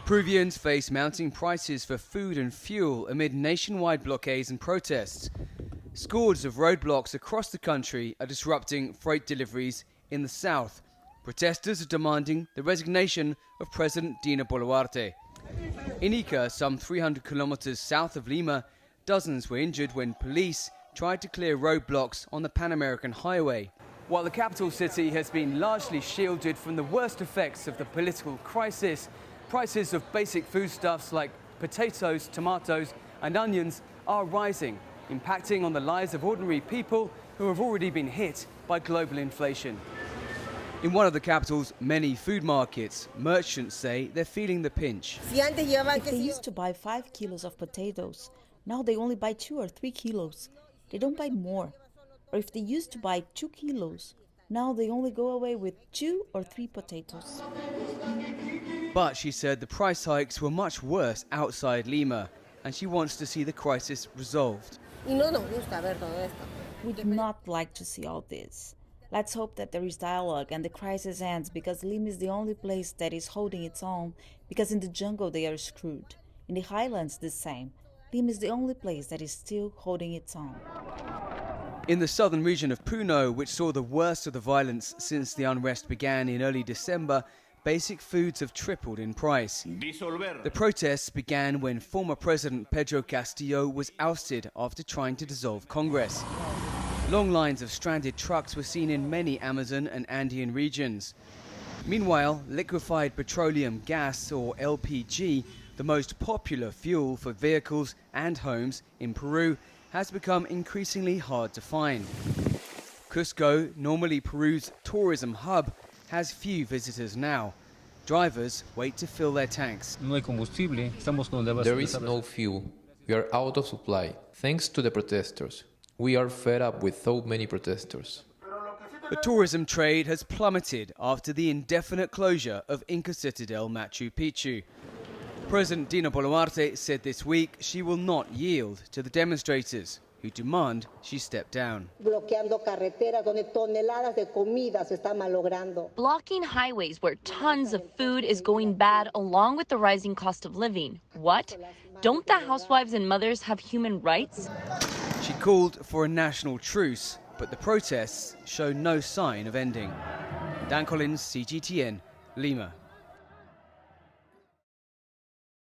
Peruvians face mounting prices for food and fuel amid nationwide blockades and protests. Scores of roadblocks across the country are disrupting freight deliveries in the south. Protesters are demanding the resignation of President Dina Boluarte. In Ica, some 300 kilometers south of Lima, dozens were injured when police tried to clear roadblocks on the Pan American Highway. While the capital city has been largely shielded from the worst effects of the political crisis, prices of basic foodstuffs like potatoes, tomatoes and onions are rising, impacting on the lives of ordinary people who have already been hit by global inflation. In one of the capital's many food markets, merchants say they're feeling the pinch. If they used to buy 5 kilos of potatoes, now they only buy 2 or 3 kilos. They don't buy more. Or if they used to buy 2 kilos, now they only go away with 2 or 3 potatoes. But she said the price hikes were much worse outside Lima, and she wants to see the crisis resolved. We do not like to see all this. Let's hope that there is dialogue and the crisis ends, because Lima is the only place that is holding its own, because in the jungle they are screwed. In the highlands the same. Lima is the only place that is still holding its own. In the southern region of Puno, which saw the worst of the violence since the unrest began in early December, basic foods have tripled in price. The protests began when former President Pedro Castillo was ousted after trying to dissolve Congress. Long lines of stranded trucks were seen in many Amazon and Andean regions. Meanwhile, liquefied petroleum gas, or LPG, the most popular fuel for vehicles and homes in Peru, has become increasingly hard to find. Cusco, normally Peru's tourism hub, has few visitors now. Drivers wait to fill their tanks. There is no fuel. We are out of supply, thanks to the protesters. We are fed up with so many protesters. The tourism trade has plummeted after the indefinite closure of Inca Citadel Machu Picchu. President Dina Boluarte said this week she will not yield to the demonstrators, who demand she step down. Blocking highways where tons of food is going bad along with the rising cost of living. What? Don't the housewives and mothers have human rights? She called for a national truce, but the protests show no sign of ending. Dan Collyns, CGTN, Lima.